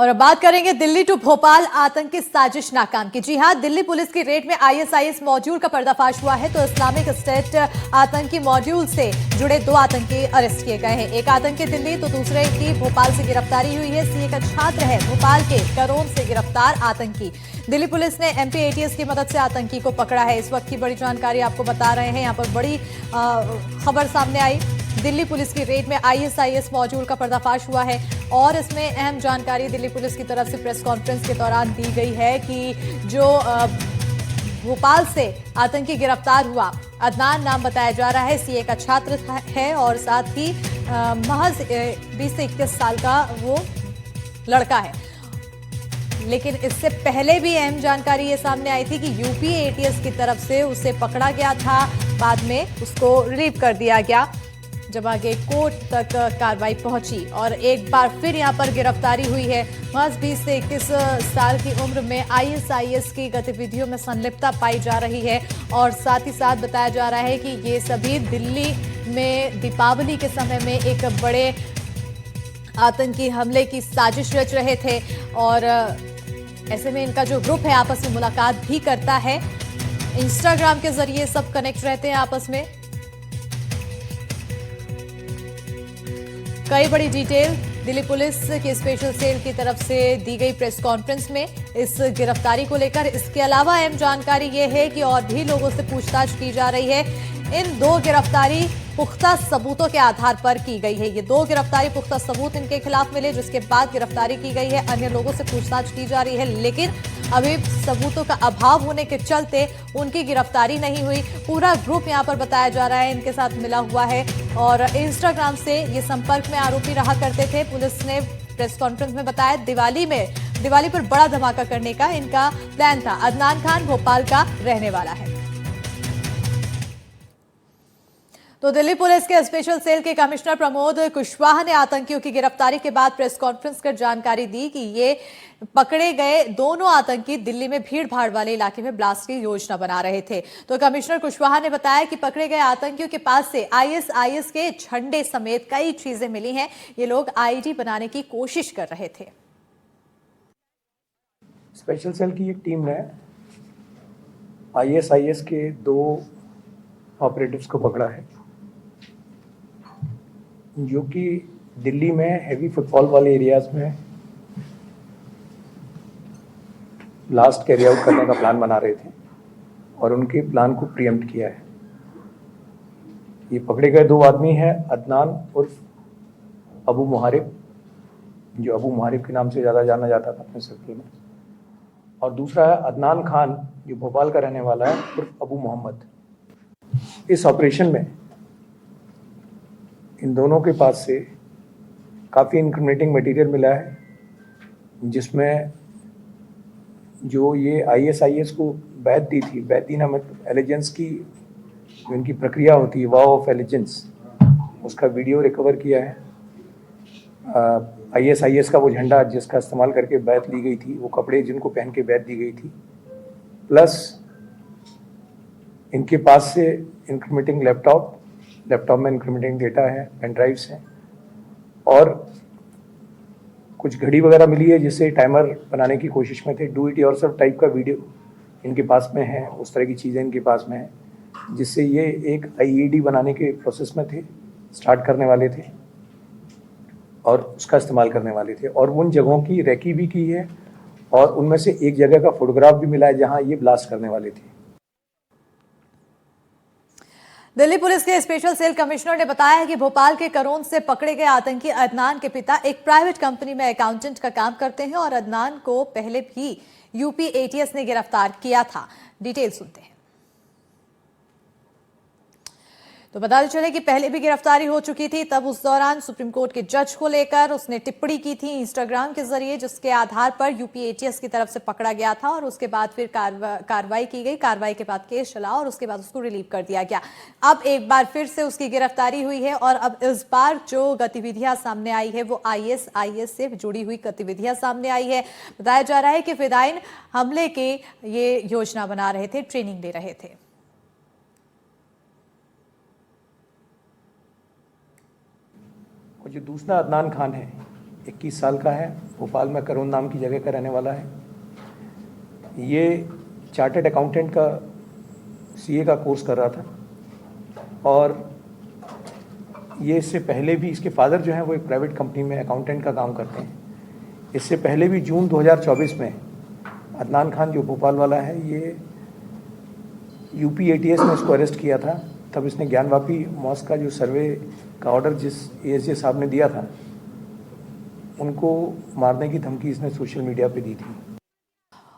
और अब बात करेंगे दिल्ली टू भोपाल आतंकी साजिश नाकाम की। जी हां, दिल्ली पुलिस की रेड में आईएसआईएस मॉड्यूल का पर्दाफाश हुआ है। तो इस्लामिक स्टेट आतंकी मॉड्यूल से जुड़े 2 आतंकी अरेस्ट किए गए हैं। एक आतंकी दिल्ली तो दूसरे की भोपाल से गिरफ्तारी हुई है। सीए का छात्र है भोपाल के करोन से गिरफ्तार आतंकी। दिल्ली पुलिस ने एमपी एटीएस की मदद से आतंकी को पकड़ा है। इस वक्त की बड़ी जानकारी आपको बता रहे हैं। यहाँ पर बड़ी खबर सामने आई। दिल्ली पुलिस की रेड में आईएसआईएस मॉड्यूल का पर्दाफाश हुआ है और इसमें अहम जानकारी दिल्ली पुलिस की तरफ से प्रेस कॉन्फ्रेंस के दौरान दी गई है कि जो भोपाल से आतंकी गिरफ्तार हुआ, अदनान नाम बताया जा रहा है, सीए का छात्र है और साथ ही महज 20 से 21 साल का वो लड़का है। लेकिन इससे पहले भी अहम जानकारी ये सामने आई थी कि यूपी एटीएस की तरफ से उसे पकड़ा गया था, बाद में उसको रिलीव कर दिया गया जब आगे कोर्ट तक कार्रवाई पहुंची और एक बार फिर यहां पर गिरफ्तारी हुई है। महज 20 से 21 साल की उम्र में आईएसआईएस की गतिविधियों में संलिप्तता पाई जा रही है और साथ ही साथ बताया जा रहा है कि ये सभी दिल्ली में दीपावली के समय में एक बड़े आतंकी हमले की साजिश रच रहे थे और ऐसे में इनका जो ग्रुप है आपस में मुलाकात भी करता है। इंस्टाग्राम के जरिए सब कनेक्ट रहते हैं आपस में। कई बड़ी डिटेल दिल्ली पुलिस की स्पेशल सेल की तरफ से दी गई प्रेस कॉन्फ्रेंस में इस गिरफ्तारी को लेकर। इसके अलावा अहम जानकारी ये है कि और भी लोगों से पूछताछ की जा रही है। इन 2 गिरफ्तारी पुख्ता सबूतों के आधार पर की गई है। ये 2 गिरफ्तारी पुख्ता सबूत इनके खिलाफ मिले जिसके बाद गिरफ्तारी की गई है। अन्य लोगों से पूछताछ की जा रही है लेकिन अभी सबूतों का अभाव होने के चलते उनकी गिरफ्तारी नहीं हुई। पूरा ग्रुप यहां पर बताया जा रहा है इनके साथ मिला हुआ है और इंस्टाग्राम से ये संपर्क में आरोपी रहा करते थे। पुलिस ने प्रेस कॉन्फ्रेंस में बताया दिवाली पर बड़ा धमाका करने का इनका प्लान था। अदनान खान भोपाल का रहने वाला है। तो दिल्ली पुलिस के स्पेशल सेल के कमिश्नर प्रमोद कुशवाहा ने आतंकियों की गिरफ्तारी के बाद प्रेस कॉन्फ्रेंस कर जानकारी दी कि ये पकड़े गए दोनों आतंकी दिल्ली में भीड़-भाड़ वाले इलाके में ब्लास्ट की योजना बना रहे थे। तो कमिश्नर कुशवाहा ने बताया कि पकड़े गए आतंकियों के पास से आईएसआईएस के झंडे समेत कई चीजें मिली हैं। ये लोग आईडी बनाने की कोशिश कर रहे थे। स्पेशल सेल की एक टीम ने आईएसआईएस के 2 ऑपरेटिव्स को पकड़ा है जो कि दिल्ली में हैवी फुटफॉल वाले एरियाज में ब्लास्ट कैरी आउट करने का प्लान बना रहे थे और उनके प्लान को प्रीएम्प्ट किया है। ये पकड़े गए 2 आदमी हैं, अदनान उर्फ अबू मुहारिब, जो अबू मुहारिब के नाम से ज़्यादा जाना जाता था अपने सर्कल में, और दूसरा है अदनान खान जो भोपाल का रहने वाला है उर्फ अबू मोहम्मद। इस ऑपरेशन में इन दोनों के पास से काफ़ी इंक्रिमिनेटिंग मटेरियल मिला है जिसमें जो ये आईएसआईएस को बैत दी थी, बैत देना मतलब एलिजेंस की जो इनकी प्रक्रिया होती है, वाव ऑफ एलिजेंस, उसका वीडियो रिकवर किया है। आईएसआईएस का वो झंडा जिसका इस्तेमाल करके बैत ली गई थी, वो कपड़े जिनको पहन के बैत दी गई थी, प्लस इनके पास से इंक्रिमिनेटिंग लैपटॉप में इंक्रिमिनेटिंग डेटा है, पेन ड्राइव्स हैं और कुछ घड़ी वगैरह मिली है जिससे टाइमर बनाने की कोशिश में थे। डू इट योरसेल्फ टाइप का वीडियो इनके पास में है, उस तरह की चीज़ें इनके पास में है जिससे ये एक आईईडी बनाने के प्रोसेस में थे, स्टार्ट करने वाले थे और उसका इस्तेमाल करने वाले थे। और उन जगहों की रेकी भी की है और उनमें से एक जगह का फोटोग्राफ भी मिला है जहाँ ये ब्लास्ट करने वाले थे। दिल्ली पुलिस के स्पेशल सेल कमिश्नर ने बताया कि भोपाल के करोन से पकड़े गए आतंकी अदनान के पिता एक प्राइवेट कंपनी में अकाउंटेंट का काम करते हैं और अदनान को पहले भी यूपी एटीएस ने गिरफ्तार किया था। डिटेल सुनते हैं। तो बताते चले कि पहले भी गिरफ्तारी हो चुकी थी, तब उस दौरान सुप्रीम कोर्ट के जज को लेकर उसने टिप्पणी की थी इंस्टाग्राम के जरिए जिसके आधार पर यूपी एटीएस की तरफ से पकड़ा गया था और उसके बाद फिर कार्रवाई की गई। कार्रवाई के बाद केस चला और उसके बाद उसको रिलीव कर दिया गया। अब एक बार फिर से उसकी गिरफ्तारी हुई है और अब इस बार जो गतिविधियां सामने आई है वो आईएसआईएस से जुड़ी हुई गतिविधियां सामने आई है। बताया जा रहा है कि फिदायीन हमले की ये योजना बना रहे थे, ट्रेनिंग दे रहे थे। जो दूसरा अदनान खान है, 21 साल का है, भोपाल में करोन नाम की जगह का रहने वाला है। ये चार्टर्ड अकाउंटेंट का सीए का कोर्स कर रहा था और ये इससे पहले भी, इसके फादर जो हैं वो एक प्राइवेट कंपनी में अकाउंटेंट का काम करते हैं। इससे पहले भी जून 2024 में अदनान खान जो भोपाल वाला है, ये यूपी एटीएस ने इसको अरेस्ट किया था। तब इसने ज्ञानवापी मॉस्क का जो सर्वे का ऑर्डर जिस एएसजे साहब ने दिया था, उनको मारने की धमकी इसने सोशल मीडिया पे दी थी।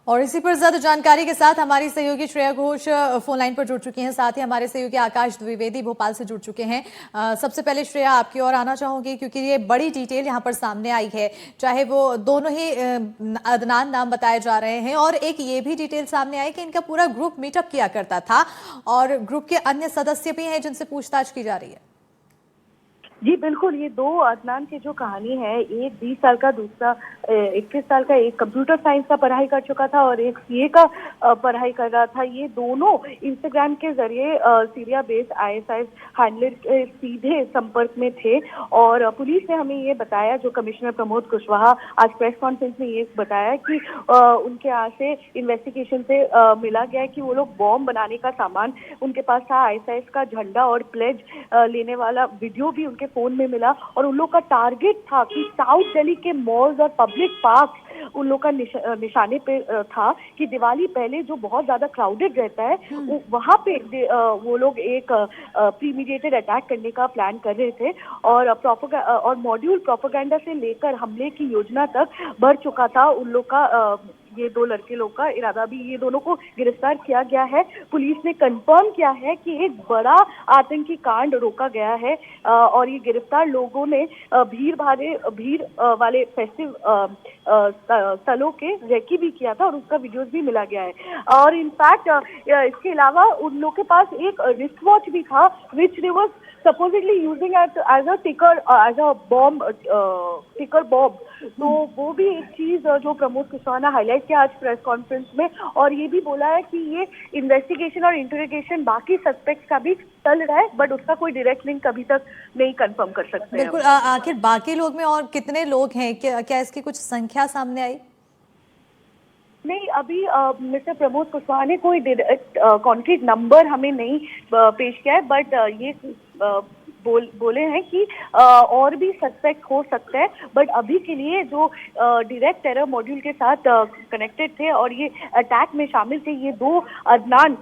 और इसी पर ज्यादा जानकारी के साथ हमारी सहयोगी श्रेया घोष फोन लाइन पर जुड़ चुकी हैं, साथ ही हमारे सहयोगी आकाश द्विवेदी भोपाल से जुड़ चुके हैं। सबसे पहले श्रेया, आपकी ओर आना चाहूंगी क्योंकि ये बड़ी डिटेल यहाँ पर सामने आई है, चाहे वो दोनों ही अदनान नाम बताए जा रहे हैं, और एक ये भी डिटेल सामने आई कि इनका पूरा ग्रुप मीटअप किया करता था और ग्रुप के अन्य सदस्य भी हैं जिनसे पूछताछ की जा रही है। जी बिल्कुल, ये दो अदनान की जो कहानी है, एक 20 साल का, दूसरा 21 साल का, एक कंप्यूटर साइंस का पढ़ाई कर चुका था और एक सीए का पढ़ाई कर रहा था। ये दोनों इंस्टाग्राम के जरिए सीरिया बेस्ड आईएसआईएस हैंडलर के सीधे संपर्क में थे और पुलिस ने हमें ये बताया, जो कमिश्नर प्रमोद कुशवाहा आज प्रेस कॉन्फ्रेंस में ये बताया कि उनके यहाँ से इन्वेस्टिगेशन से मिला गया है कि वो लोग बॉम्ब बनाने का सामान उनके पास था, आईएसआईएस का झंडा और प्लेज लेने वाला वीडियो भी उनके फोन में मिला और उन लोग का टारगेट था कि साउथ दिल्ली के मॉल्स और पब्लिक पार्क उन लोग का निशाने पे था कि दिवाली पहले जो बहुत ज्यादा क्राउडेड रहता है वहां पे वो लोग एक प्रीमेडिटेटेड अटैक करने का प्लान कर रहे थे और मॉड्यूल प्रोपेगेंडा से लेकर हमले की योजना तक बढ़ चुका था उन लोग का। ये दो लड़के लोग का इरादा भी, ये दोनों को गिरफ्तार किया गया है। पुलिस ने कंफर्म किया है कि एक बड़ा आतंकी कांड रोका गया है और ये गिरफ्तार लोगों ने भीड़ वाले फेस्टिव स्थलों के रेकी भी किया था और उसका वीडियोस भी मिला गया है। और इनफैक्ट इसके अलावा उन लोग के पास एक रिस्ट वॉच भी था which they was supposedly using as a ticker, as a bomb, ticker bomb। तो वो भी एक चीज जो प्रमोद कुशवाहा ने हाईलाइट किया आज प्रेस कॉन्फ्रेंस में और ये भी बोला है कि ये इन्वेस्टिगेशन और इंटरोगेशन बाकी सस्पेक्ट्स का भी चल रहा है, बट उसका कोई डायरेक्ट लिंक अभी तक नहीं कंफर्म कर सकते। बिल्कुल, आखिर बाकी लोग में और कितने लोग हैं, क्या इसकी कुछ संख्या सामने आई? नहीं, अभी मिस्टर प्रमोद कुशवाहा ने कोई कॉन्क्रीट नंबर हमें नहीं पेश किया है, बट ये बोले हैं कि और भी सस्पेक्ट हो सकते हैं, बट अभी के लिए जो डायरेक्ट टेरर मॉड्यूल के साथ कनेक्टेड थे और ये अटैक में शामिल थे, ये दो अदनान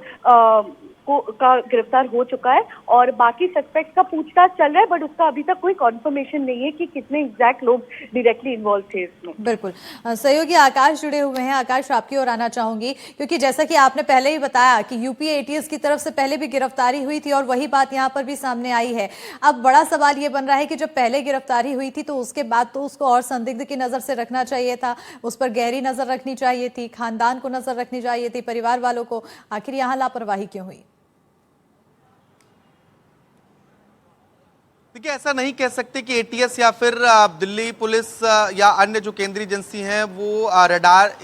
का गिरफ्तार हो चुका है और बाकी सस्पेक्ट का पूछताछ चल रहा है, बट उसका अभी तक कोई कंफर्मेशन नहीं है कि कितने एग्जैक्ट लोग डायरेक्टली इन्वॉल्व थे इसमें। बिल्कुल, सहयोगी आकाश जुड़े हुए हैं। आकाश, आपकी ओर आना चाहूंगी क्योंकि जैसा कि आपने पहले ही बताया कि यूपी एटीएस की तरफ से पहले भी गिरफ्तारी हुई थी और वही बात यहाँ पर भी सामने आई है। अब बड़ा सवाल ये बन रहा है कि जब पहले गिरफ्तारी हुई थी तो उसके बाद तो उसको और संदिग्ध की नजर से रखना चाहिए था, उस पर गहरी नजर रखनी चाहिए थी, खानदान को नजर रखनी चाहिए थी, परिवार वालों को, आखिर यहाँ लापरवाही क्यों हुई? देखिए, ऐसा नहीं कह सकते कि एटीएस या फिर दिल्ली पुलिस या अन्य जो केंद्रीय एजेंसी हैं वो रडार,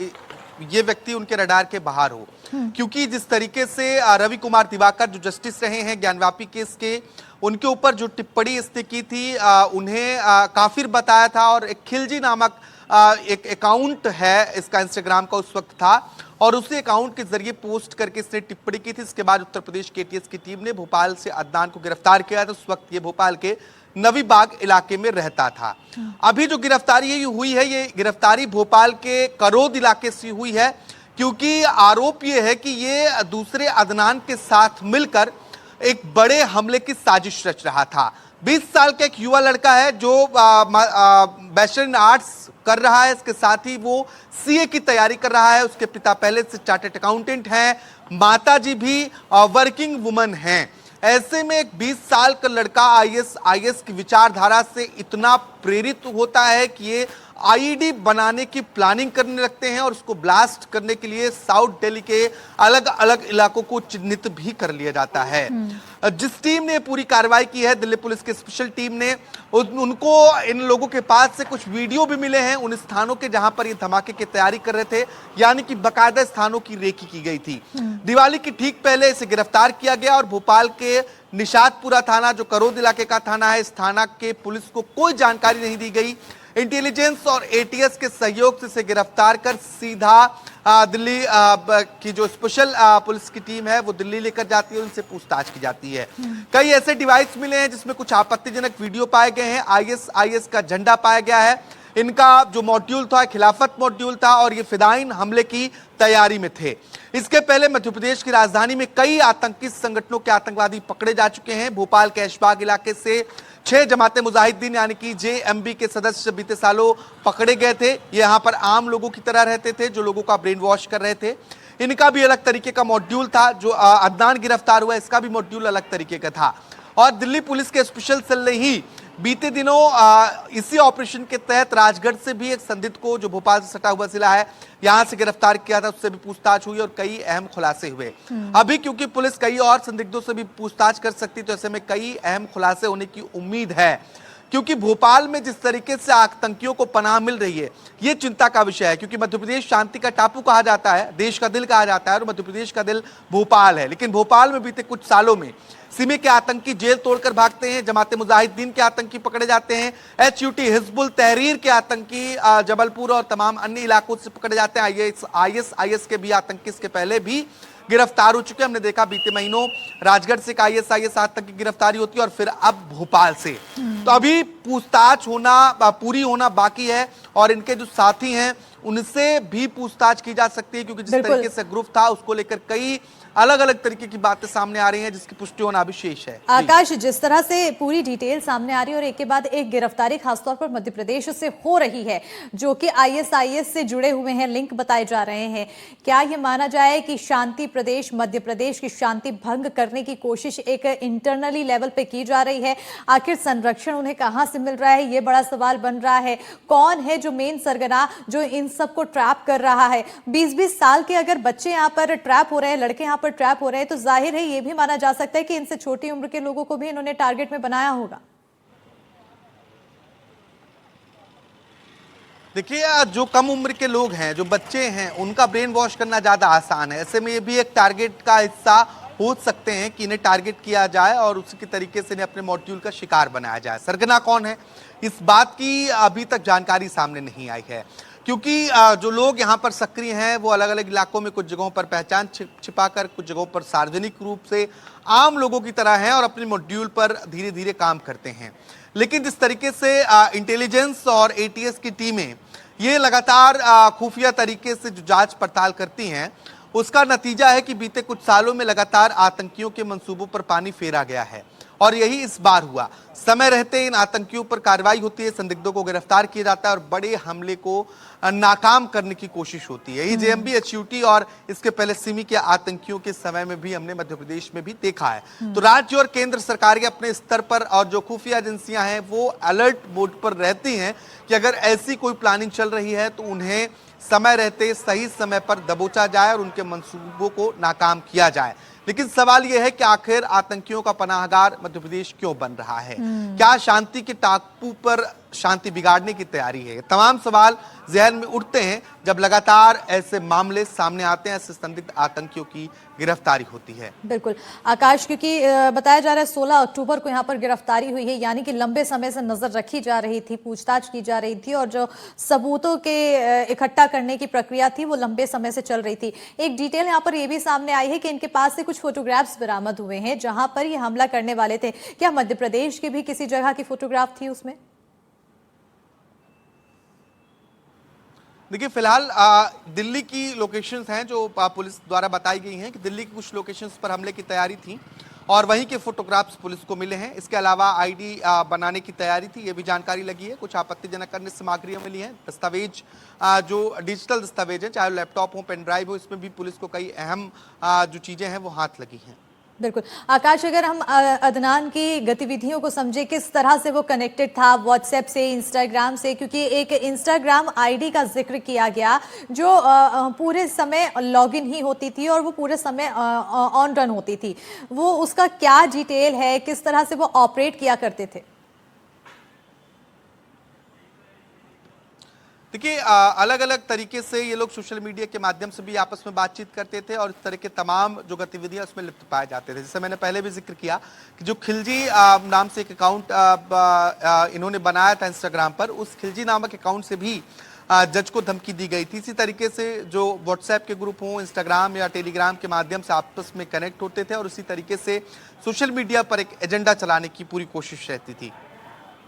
ये व्यक्ति उनके रडार के बाहर हो, क्योंकि जिस तरीके से रवि कुमार दिवाकर जो जस्टिस रहे हैं ज्ञानवापी केस के, उनके ऊपर जो टिप्पणी इसने की थी उन्हें काफिर बताया था और एक खिलजी नामक एक अकाउंट है इसका इंस्टाग्राम का उस वक्त था और उसी अकाउंट के जरिए पोस्ट करके इसने टिप्पणी की थी। इसके बाद उत्तर प्रदेश के एटीएस की टीम ने भोपाल से अदनान को गिरफ्तार किया था। उस वक्त ये भोपाल के नवी बाग इलाके में रहता था। अभी जो गिरफ्तारी ये हुई है, ये गिरफ्तारी भोपाल के करोद इलाके से हुई है, क्योंकि आरोप ये है कि ये दूसरे अदनान के साथ मिलकर एक बड़े हमले की साजिश रच रहा था। 20 साल का एक युवा लड़का है जो बैचलर इन आर्ट्स कर रहा है, इसके साथ ही वो सीए की तैयारी कर रहा है। उसके पिता पहले से चार्टर्ड अकाउंटेंट हैं, माताजी भी वर्किंग वुमन हैं। ऐसे में एक 20 साल का लड़का आईएस की विचारधारा से इतना प्रेरित होता है कि ये आईईडी बनाने की प्लानिंग करने लगते हैं और उसको ब्लास्ट करने के लिए साउथ दिल्ली के अलग अलग इलाकों को चिन्हित भी कर लिया जाता है। जिस टीम ने पूरी कार्रवाई की है, दिल्ली पुलिस की स्पेशल टीम ने, उनको इन लोगों के पास से कुछ वीडियो भी मिले हैं उन स्थानों के जहां पर ये धमाके की तैयारी कर रहे थे, यानी कि बाकायदा स्थानों की रेकी की गई थी। दिवाली की ठीक पहले इसे गिरफ्तार किया गया और भोपाल के निशातपुरा थाना, जो करोद इलाके का थाना है, इस थाना के पुलिस को कोई जानकारी नहीं दी गई। इंटेलिजेंस और एटीएस के सहयोग से इसे गिरफ्तार कर सीधा दिल्ली की जो स्पेशल पुलिस की टीम है वो दिल्ली लेकर जाती है, उनसे पूछताछ की जाती है। कई ऐसे डिवाइस मिले हैं जिसमें कुछ आपत्तिजनक वीडियो पाए गए हैं, आईएसआईएस का झंडा पाया गया है, इनका जो मॉड्यूल था खिलाफत मॉड्यूल था और ये फिदाइन हमले की तैयारी में थे। इसके पहले मध्य प्रदेश की राजधानी में कई आतंकी संगठनों के आतंकवादी पकड़े जा चुके हैं। भोपाल के ऐशबाग इलाके से 6 जमाते मुजाहिदीन यानी कि जेएमबी के सदस्य बीते सालों पकड़े गए थे। ये यहाँ पर आम लोगों की तरह रहते थे जो लोगों का ब्रेन वॉश कर रहे थे। इनका भी अलग तरीके का मॉड्यूल था। जो अदनान गिरफ्तार हुआ इसका भी मॉड्यूल अलग तरीके का था। और दिल्ली पुलिस के स्पेशल सेल ने ही बीते दिनों इसी ऑपरेशन के तहत राजगढ़ से भी एक संदिग्ध को जो भोपाल से सटा हुआ जिला है यहां से गिरफ्तार किया था, उससे भी पूछताछ हुई और कई अहम खुलासे हुए। अभी क्योंकि पुलिस कई और संदिग्धों से भी पूछताछ कर सकती तो ऐसे में कई अहम खुलासे होने की उम्मीद है, क्योंकि भोपाल में जिस तरीके से आतंकियों को पनाह मिल रही है ये चिंता का विषय है। क्योंकि मध्य प्रदेश शांति का टापू कहा जाता है, देश का दिल कहा जाता है और मध्य प्रदेश का दिल भोपाल है। लेकिन भोपाल में बीते कुछ सालों में सिमी के आतंकी जेल तोड़कर भागते हैं, जमाते मुजाहिदीन के आतंकी पकड़े जाते हैं, एचयूटी हिजबुल तहरीर के आतंकी जबलपुर और तमाम अन्य इलाकों से पकड़े जाते हैं। आईएसआईएस के भी आतंकी इसके पहले भी गिरफ्तार हो चुके हैं। हमने देखा बीते महीनों राजगढ़ से आईएसआईएस आतंकी की गिरफ्तारी होती है और फिर अब भोपाल से। तो अभी पूछताछ होना पूरी होना बाकी है और इनके जो साथी हैं उनसे भी पूछताछ की जा सकती है, क्योंकि जिस तरीके से ग्रुप था उसको लेकर कई अलग अलग तरीके की बातें सामने आ रही हैं जिसकी पुष्टि होना अभी शेष है। आकाश, जिस तरह से पूरी डिटेल सामने आ रही है और एक के बाद एक गिरफ्तारी खासतौर पर मध्य प्रदेश से हो रही है जो कि आईएसआईएस से जुड़े हुए हैं, लिंक बताए जा रहे हैं, क्या यह माना जाए कि शांति प्रदेश मध्य प्रदेश की शांति भंग करने की कोशिश एक इंटरनली लेवल पे की जा रही है? आखिर संरक्षण उन्हें कहां से मिल रहा है, ये बड़ा सवाल बन रहा है। कौन है जो मेन सरगना जो इन सबको ट्रैप कर रहा है? 20-20 साल के अगर बच्चे यहाँ पर ट्रैप हो रहे हैं, लड़के यहाँ पर ट्रैप हो रहे हैं, तो जाहिर है ये भी माना जा सकता है कि इनसे छोटी उम्र के लोगों को भी इन्होंने टारगेट में बनाया होगा। देखिए, जो कम उम्र के लोग हैं, जो बच्चे हैं, उनका ब्रेन वॉश करना ज्यादा आसान है। ऐसे में ये भी एक टारगेट का हिस्सा हो सकते हैं कि इन्हें टारगेट किया जाए और उसी तरीके से इन्हें अपने मॉड्यूल का शिकार बनाया जाए। सरगना कौन है, इस बात की अभी तक जानकारी सामने नहीं आई है, क्योंकि जो लोग यहाँ पर सक्रिय हैं वो अलग अलग इलाकों में कुछ जगहों पर पहचान छिपाकर, कुछ जगहों पर सार्वजनिक रूप से आम लोगों की तरह हैं और अपने मॉड्यूल पर धीरे धीरे काम करते हैं। लेकिन जिस तरीके से इंटेलिजेंस और एटीएस की टीमें ये लगातार खुफिया तरीके से जो जांच पड़ताल करती हैं उसका नतीजा है कि बीते कुछ सालों में लगातार आतंकियों के मंसूबों पर पानी फेरा गया है और यही इस बार हुआ। समय रहते इन आतंकियों पर कार्रवाई होती है, संदिग्धों को गिरफ्तार किया जाता है और बड़े हमले को नाकाम करने की कोशिश होती है। ये जेएमबी, एचयूटी और इसके पहले सिमी के आतंकियों के समय में भी हमने मध्य प्रदेश में भी देखा है। तो राज्य और केंद्र सरकार के अपने स्तर पर और जो खुफिया एजेंसियां हैं वो अलर्ट मोड पर रहती हैं कि अगर ऐसी कोई प्लानिंग चल रही है तो उन्हें समय रहते सही समय पर दबोचा जाए और उनके मंसूबों को नाकाम किया जाए। लेकिन सवाल यह है कि आखिर आतंकियों का पनाहगार मध्य प्रदेश क्यों बन रहा है? क्या शांति के टापू पर शांति बिगाड़ने की तैयारी है? तमाम सवाल जहन में उठते हैं जब लगातार ऐसे मामले सामने आते हैं, ऐसे संदिग्ध आतंकियों की गिरफ्तारी होती है। बिल्कुल आकाश, क्योंकि बताया जा रहा है 16 अक्टूबर को यहाँ पर गिरफ्तारी हुई है, यानी कि लंबे समय से नजर रखी जा रही थी, पूछताछ की जा रही थी और जो सबूतों के इकट्ठा करने की प्रक्रिया थी वो लंबे समय से चल रही थी। एक डिटेल यहाँ पर यह भी सामने आई है कि इनके पास से कुछ फोटोग्राफ्स बरामद हुए हैं जहां पर ये हमला करने वाले थे। क्या मध्य प्रदेश की भी किसी जगह की फोटोग्राफ थी उसमें? देखिए, फिलहाल दिल्ली की लोकेशंस हैं जो पुलिस द्वारा बताई गई हैं कि दिल्ली की कुछ लोकेशंस पर हमले की तैयारी थी और वहीं के फोटोग्राफ्स पुलिस को मिले हैं। इसके अलावा आईडी बनाने की तैयारी थी, ये भी जानकारी लगी है। कुछ आपत्तिजनक अन्य सामग्रियां मिली हैं, दस्तावेज जो डिजिटल दस्तावेज हैं, चाहे लैपटॉप हो, पेन ड्राइव हो, इसमें भी पुलिस को कई अहम जो चीजें हैं वो हाथ लगी हैं। बिल्कुल आकाश, अगर हम अदनान की गतिविधियों को समझे, किस तरह से वो कनेक्टेड था व्हाट्सएप से, इंस्टाग्राम से, क्योंकि एक इंस्टाग्राम आईडी का जिक्र किया गया जो पूरे समय लॉगिन ही होती थी और वो पूरे समय ऑन रन होती थी, वो उसका क्या डिटेल है, किस तरह से वो ऑपरेट किया करते थे? देखिए, अलग अलग तरीके से ये लोग सोशल मीडिया के माध्यम से भी आपस में बातचीत करते थे और इस तरह के तमाम जो गतिविधियां उसमें लिप्त पाए जाते थे। जैसे मैंने पहले भी जिक्र किया कि जो खिलजी नाम से एक अकाउंट इन्होंने बनाया था इंस्टाग्राम पर, उस खिलजी नामक अकाउंट से भी जज को धमकी दी गई थी। इसी तरीके से जो व्हाट्सएप के ग्रुप हों, इंस्टाग्राम या टेलीग्राम के माध्यम से आपस में कनेक्ट होते थे और उसी तरीके से सोशल मीडिया पर एक एजेंडा चलाने की पूरी कोशिश रहती थी।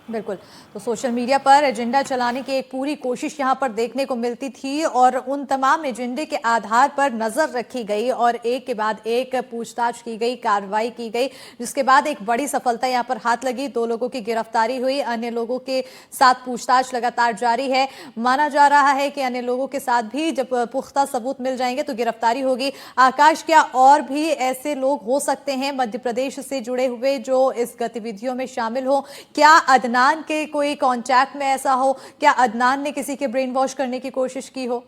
बिल्कुल, तो सोशल मीडिया पर एजेंडा चलाने की एक पूरी कोशिश यहां पर देखने को मिलती थी और उन तमाम एजेंडे के आधार पर नजर रखी गई और एक के बाद एक पूछताछ की गई, कार्रवाई की गई, जिसके बाद एक बड़ी सफलता यहां पर हाथ लगी। 2 लोगों की गिरफ्तारी हुई, अन्य लोगों के साथ पूछताछ लगातार जारी है। माना जा रहा है कि अन्य लोगों के साथ भी जब पुख्ता सबूत मिल जाएंगे तो गिरफ्तारी होगी। आकाश, क्या और भी ऐसे लोग हो सकते हैं मध्य प्रदेश से जुड़े हुए जो इस गतिविधियों में शामिल हो? क्या अदनान के कोई कांटेक्ट में ऐसा हो? क्या अदनान ने किसी के ब्रेन वॉश करने की कोशिश की हो?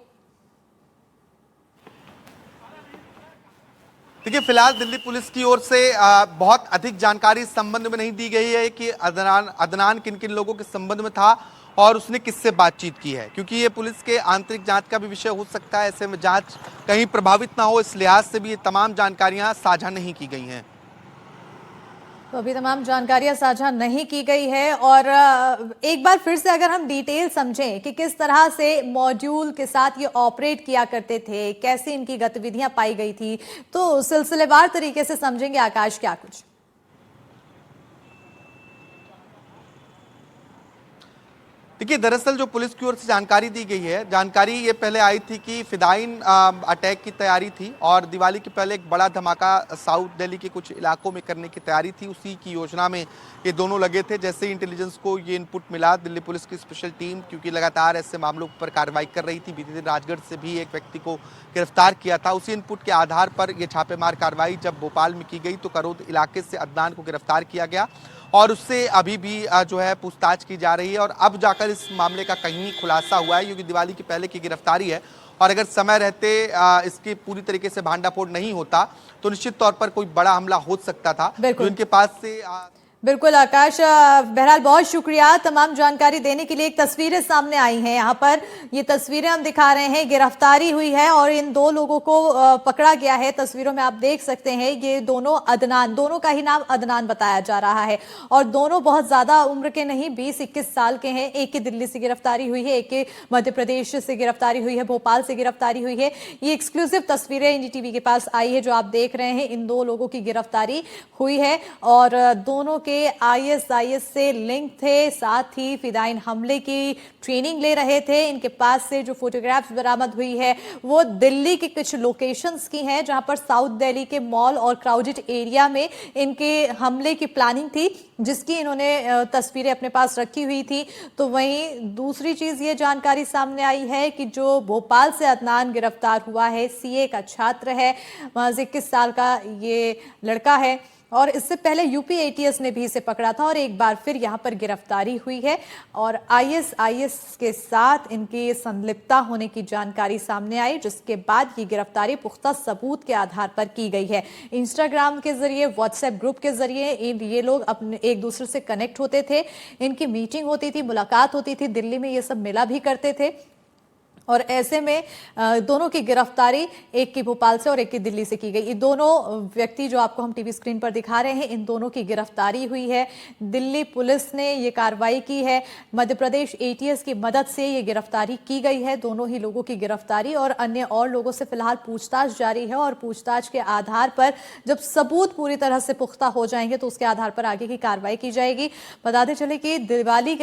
देखिए, फिलहाल दिल्ली पुलिस की ओर से बहुत अधिक जानकारी इस संबंध में नहीं दी गई है कि अदनान किन किन लोगों के संबंध में था और उसने किससे बातचीत की है, क्योंकि ये पुलिस के आंतरिक जांच का भी विषय हो सकता है। ऐसे में जांच कहीं प्रभावित ना हो, इस लिहाज से भी ये तमाम जानकारियां साझा नहीं की गई हैं। तो अभी तमाम जानकारियां साझा नहीं की गई है और एक बार फिर से अगर हम डिटेल समझें कि किस तरह से मॉड्यूल के साथ ये ऑपरेट किया करते थे, कैसे इनकी गतिविधियां पाई गई थी, तो सिलसिलेवार तरीके से समझेंगे। आकाश, क्या कुछ? देखिए, दरअसल जो पुलिस की ओर से जानकारी दी गई है, जानकारी ये पहले आई थी कि फिदाइन अटैक की तैयारी थी और दिवाली के पहले एक बड़ा धमाका साउथ दिल्ली के कुछ इलाकों में करने की तैयारी थी। उसी की योजना में ये दोनों लगे थे। जैसे ही इंटेलिजेंस को ये इनपुट मिला, दिल्ली पुलिस की स्पेशल टीम, क्योंकि लगातार ऐसे मामलों पर कार्रवाई कर रही थी, बीते दिन राजगढ़ से भी एक व्यक्ति को गिरफ्तार किया था, उसी इनपुट के आधार पर यह छापेमार कार्रवाई जब भोपाल में की गई तो करोद इलाके से अदनान को गिरफ्तार किया गया और उससे अभी भी जो है पूछताछ की जा रही है। और अब जाकर इस मामले का कहीं खुलासा हुआ है, क्योंकि दिवाली के पहले की गिरफ्तारी है और अगर समय रहते इसके पूरी तरीके से भांडाफोड़ नहीं होता तो निश्चित तौर पर कोई बड़ा हमला हो सकता था जो इनके पास से बिल्कुल आकाश, बहरहाल बहुत शुक्रिया तमाम जानकारी देने के लिए। एक तस्वीरें सामने आई हैं, यहाँ पर ये तस्वीरें हम दिखा रहे हैं। गिरफ्तारी हुई है और इन 2 लोगों को पकड़ा गया है। तस्वीरों में आप देख सकते हैं ये दोनों अदनान, दोनों का ही नाम अदनान बताया जा रहा है और दोनों बहुत ज्यादा उम्र के नहीं, 20-21 साल के हैं। एक की दिल्ली से गिरफ्तारी हुई है, एक की मध्य प्रदेश से गिरफ्तारी हुई है, भोपाल से गिरफ्तारी हुई है। ये एक्सक्लूसिव तस्वीरें एनडीटीवी के पास आई है जो आप देख रहे हैं। इन 2 लोगों की गिरफ्तारी हुई है और दोनों के आईएसआईएस से लिंक थे, साथ ही फिदाइन हमले की ट्रेनिंग ले रहे थे। इनके पास से जो फोटोग्राफ्स बरामद हुई है वो दिल्ली के कुछ लोकेशंस की हैं जहां पर साउथ दिल्ली के मॉल और क्राउडेड एरिया में इनके हमले की प्लानिंग थी, जिसकी इन्होंने तस्वीरें अपने पास रखी हुई थी। तो वहीं दूसरी चीज ये जानकारी सामने आई है कि जो भोपाल से अदनान गिरफ्तार हुआ है, सीए का छात्र है, 21 साल का ये लड़का है और इससे पहले यूपी एटीएस ने भी इसे पकड़ा था और एक बार फिर यहां पर गिरफ्तारी हुई है और आईएसआईएस के साथ इनकी संलिप्तता होने की जानकारी सामने आई, जिसके बाद ये गिरफ्तारी पुख्ता सबूत के आधार पर की गई है। इंस्टाग्राम के जरिए, व्हाट्सएप ग्रुप के जरिए ये लोग अपने एक दूसरे से कनेक्ट होते थे, इनकी मीटिंग होती थी, मुलाकात होती थी, दिल्ली में ये सब मिला भी करते थे और ऐसे में दोनों की गिरफ्तारी, एक की भोपाल से और एक की दिल्ली से की गई। ये दोनों व्यक्ति जो आपको हम टीवी स्क्रीन पर दिखा रहे हैं, इन दोनों की गिरफ्तारी हुई है। दिल्ली पुलिस ने ये कार्रवाई की है, मध्य प्रदेश एटीएस की मदद से ये गिरफ्तारी की गई है, दोनों ही लोगों की गिरफ्तारी और अन्य और लोगों से फिलहाल पूछताछ जारी है और पूछताछ के आधार पर जब सबूत पूरी तरह से पुख्ता हो जाएंगे तो उसके आधार पर आगे की कार्रवाई की जाएगी। बताते चले कि दिवाली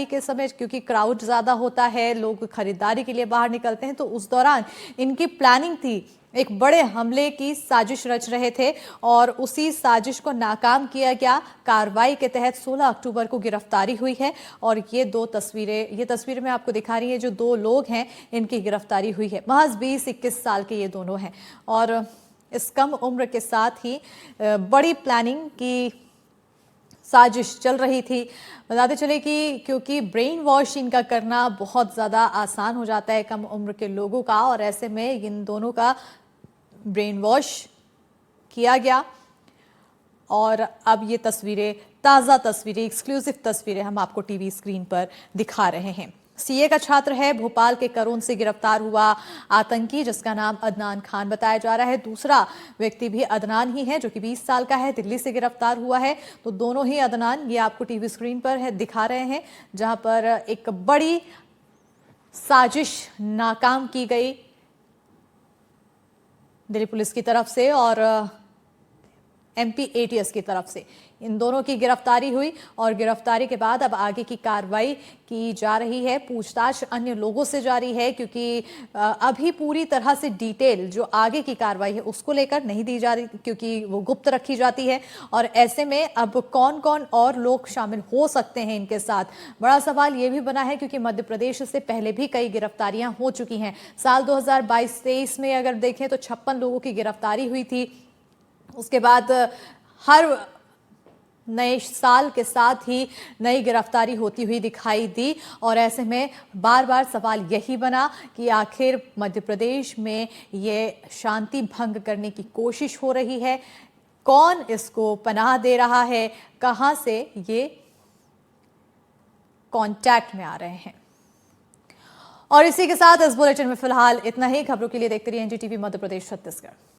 के समय क्योंकि क्राउड ज्यादा होता है, लोग खरीदारी के लिए बाहर निकलते हैं, तो उस दौरान इनकी प्लानिंग थी, एक बड़े हमले की साजिश रच रहे थे और उसी साजिश को नाकाम किया गया। कार्रवाई के तहत 16 अक्टूबर को गिरफ्तारी हुई है और ये तस्वीरें मैं आपको दिखा रही है, जो 2 लोग हैं इनकी गिरफ्तारी हुई है। महज 20-21 साल के ये दोनों हैं और इस कम उम्र के साथ ही बड़ी प्लानिंग की साजिश चल रही थी। बताते चले कि क्योंकि ब्रेन वॉश इनका करना बहुत ज़्यादा आसान हो जाता है कम उम्र के लोगों का और ऐसे में इन दोनों का ब्रेन वॉश किया गया और अब ये तस्वीरें, ताज़ा तस्वीरें, एक्सक्लूसिव तस्वीरें हम आपको टीवी स्क्रीन पर दिखा रहे हैं। सीए का छात्र है, भोपाल के करोन से गिरफ्तार हुआ आतंकी जिसका नाम अदनान खान बताया जा रहा है। दूसरा व्यक्ति भी अदनान ही है जो कि 20 साल का है, दिल्ली से गिरफ्तार हुआ है। तो दोनों ही अदनान ये आपको टीवी स्क्रीन पर है दिखा रहे हैं, जहां पर एक बड़ी साजिश नाकाम की गई दिल्ली पुलिस की तरफ से और एमपी एटीएस की तरफ से। इन दोनों की गिरफ्तारी हुई और गिरफ्तारी के बाद अब आगे की कार्रवाई की जा रही है। पूछताछ अन्य लोगों से जारी है क्योंकि अभी पूरी तरह से डिटेल जो आगे की कार्रवाई है उसको लेकर नहीं दी जा रही क्योंकि वो गुप्त रखी जाती है। और ऐसे में अब कौन कौन और लोग शामिल हो सकते हैं इनके साथ, बड़ा सवाल ये भी बना है क्योंकि मध्य प्रदेश से पहले भी कई गिरफ्तारियां हो चुकी हैं। साल 2022-23 में अगर देखें तो 56 लोगों की गिरफ्तारी हुई थी। उसके बाद हर नए साल के साथ ही नई गिरफ्तारी होती हुई दिखाई दी और ऐसे में बार बार सवाल यही बना कि आखिर मध्य प्रदेश में ये शांति भंग करने की कोशिश हो रही है, कौन इसको पनाह दे रहा है, कहां से ये कांटेक्ट में आ रहे हैं। और इसी के साथ इस बुलेटिन में फिलहाल इतना ही। खबरों के लिए देखते रहिए एनडीटीवी मध्य प्रदेश छत्तीसगढ़।